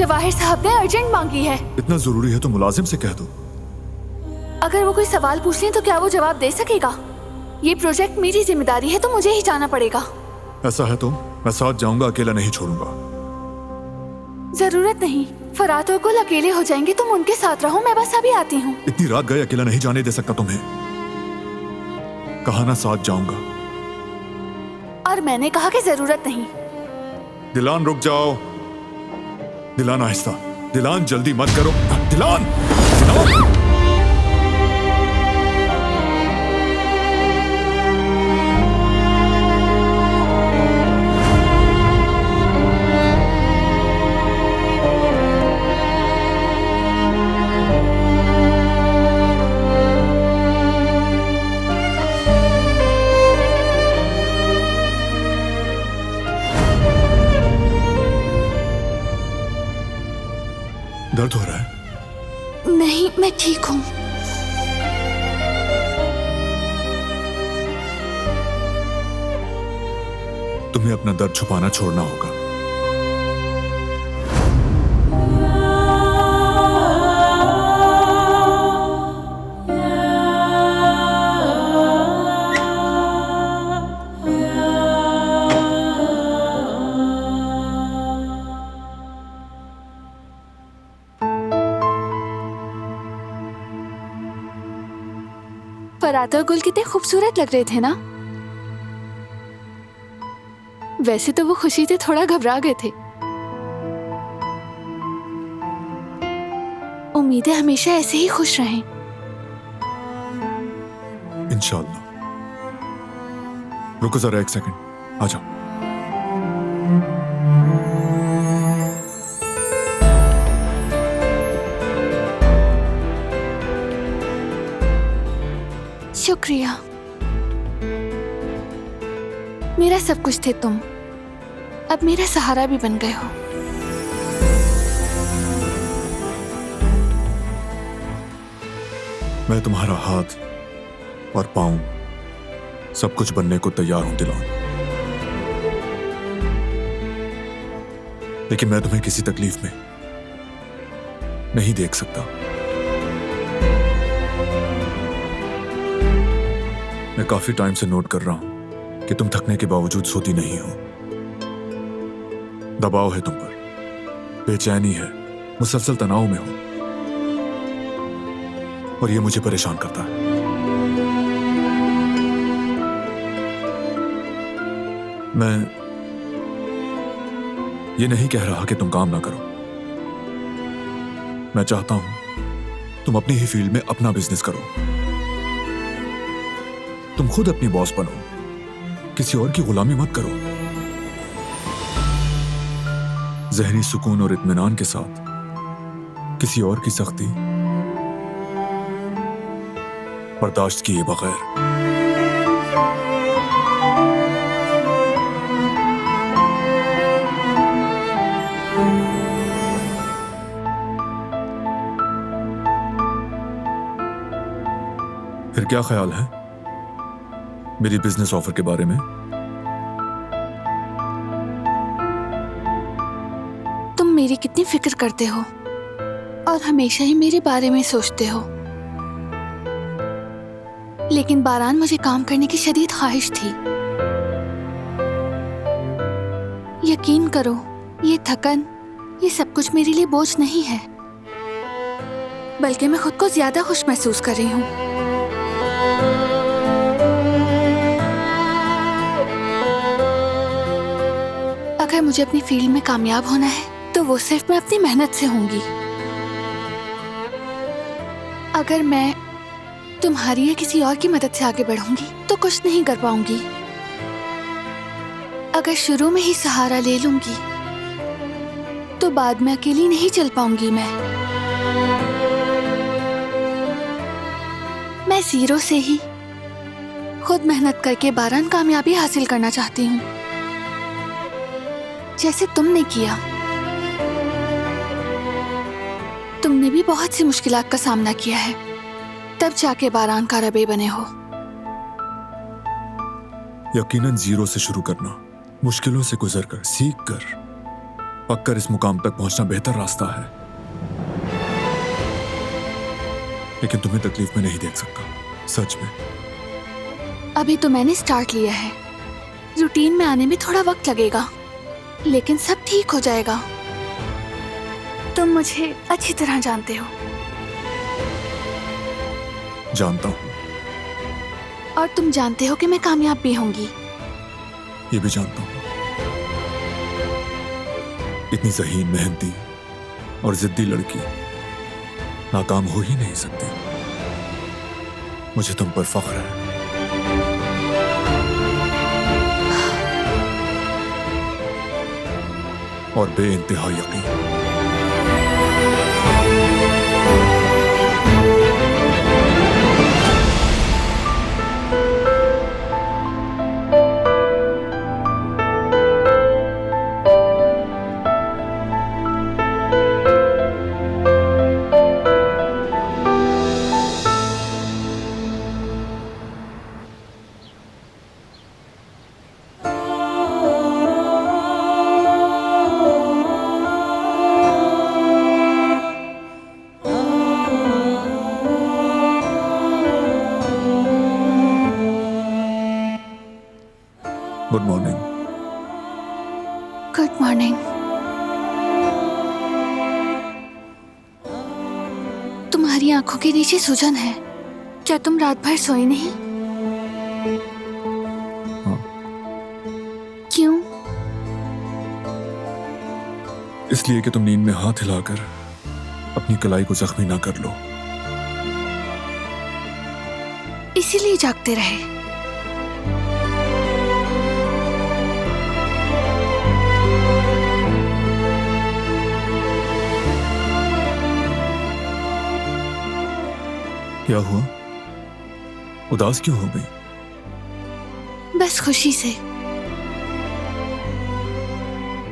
जवाहिर साहब ने अर्जेंट मांगी है। इतना जरूरी है तो मुलाजिम से कह दो। अगर वो कोई सवाल पूछ लें तो क्या वो जवाब दे सकेगा? ये प्रोजेक्ट मेरी जिम्मेदारी है तो मुझे ही जाना पड़ेगा। ऐसा है तो मैं साथ जाऊंगा, अकेला नहीं छोड़ूंगा। जरूरत नहीं, फरात और गुल अकेले हो जाएंगे, तुम उनके साथ रहो, मैं बस अभी आती हूँ। इतनी रात गए अकेला नहीं जाने दे सकता तुम्हें। कहा ना साथ जाऊंगा। और मैंने कहा कि जरूरत नहीं। दिलान रुक जाओ। दिलान आहिस्ता, दिलान जल्दी मत करो। दिलान, दिलान। दर्द हो रहा है? नहीं, मैं ठीक हूँ। तुम्हें अपना दर्द छुपाना छोड़ना होगा। फरात और गुल कितने खूबसूरत लग रहे थे ना। वैसे तो वो खुशी से थोड़ा घबरा गए थे। उम्मीद है हमेशा ऐसे ही खुश रहें। इंशाल्लाह। रुको जरा एक सेकंड, आ जाओ। शुक्रिया। मेरा सब कुछ थे तुम, अब मेरा सहारा भी बन गए हो। मैं तुम्हारा हाथ और पांव, सब कुछ बनने को तैयार हूं दिलान। लेकिन मैं तुम्हें किसी तकलीफ में नहीं देख सकता। मैं काफी टाइम से नोट कर रहा हूं कि तुम थकने के बावजूद सोती नहीं हो। दबाव है तुम पर, बेचैनी है, मुसलसल तनाव में हो, और ये मुझे परेशान करता है। मैं ये नहीं कह रहा कि तुम काम ना करो। मैं चाहता हूं तुम अपनी ही फील्ड में अपना बिजनेस करो। तुम खुद अपनी बॉस बनो, किसी और की गुलामी मत करो। ज़हनी सुकून और इत्मीनान के साथ किसी और की सख्ती बर्दाश्त किए बगैर। फिर क्या ख्याल है मेरी बिजनेस ऑफर के बारे में? तुम मेरी कितनी फिक्र करते हो और हमेशा ही मेरे बारे में सोचते हो। लेकिन बारान, मुझे काम करने की शदीद ख्वाहिश थी। यकीन करो, ये थकन, ये सब कुछ मेरे लिए बोझ नहीं है, बल्कि मैं खुद को ज्यादा खुश महसूस कर रही हूँ। अगर मुझे अपनी फील्ड में कामयाब होना है तो वो सिर्फ मैं अपनी मेहनत से होंगी। अगर मैं तुम्हारी या किसी और की मदद से आगे बढ़ूंगी तो कुछ नहीं कर पाऊंगी। अगर शुरू में ही सहारा ले लूंगी तो बाद में अकेली नहीं चल पाऊंगी। मैं जीरो से ही खुद मेहनत करके बारान कामयाबी हासिल करना चाहती हूँ, जैसे तुमने किया। तुमने भी बहुत सी मुश्किलात का सामना किया है, तब जाके बारान का रबे बने हो। यकीनन जीरो से शुरू करना, मुश्किलों से गुजर कर, सीख कर पककर इस मुकाम तक पहुंचना बेहतर रास्ता है, लेकिन तुम्हें तकलीफ में नहीं देख सकता, सच में। अभी तो मैंने स्टार्ट लिया है। रूटीन में आने में थोड़ा वक्त लगेगा, लेकिन सब ठीक हो जाएगा। तुम मुझे अच्छी तरह जानते हो। जानता हूं। और तुम जानते हो कि मैं कामयाब भी होंगी। ये भी जानता हूं। इतनी ज़हीन, मेहनती और जिद्दी लड़की नाकाम हो ही नहीं सकती। मुझे तुम पर फख्र है। और बेइंतहा यकीन। Good morning. Good morning. तुम्हारी आंखों के नीचे सूजन है। क्या तुम रात भर सोई नहीं? हाँ। क्यों? इसलिए कि तुम नींद में हाथ हिलाकर अपनी कलाई को जख्मी ना कर लो। इसीलिए जागते रहे। क्या हुआ? उदास क्यों हो गई? बस खुशी से।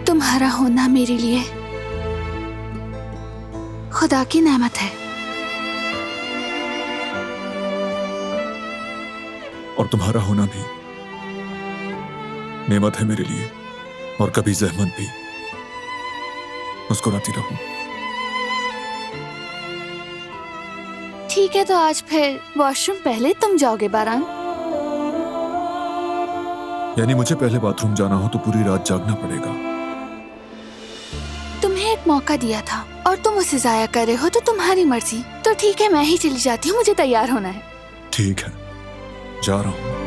तुम्हारा होना मेरे लिए खुदा की नेमत है। और तुम्हारा होना भी नेमत है मेरे लिए, और कभी जहमत भी। मुस्कुराती रहो। ठीक है, तो आज फिर वॉशरूम पहले तुम जाओगे बारान? यानी मुझे पहले बाथरूम जाना हो तो पूरी रात जागना पड़ेगा? तुम्हें एक मौका दिया था और तुम उसे जाया कर रहे हो, तो तुम्हारी मर्जी। तो ठीक है, मैं ही चली जाती हूँ, मुझे तैयार होना है। ठीक है, जा रहा हूँ।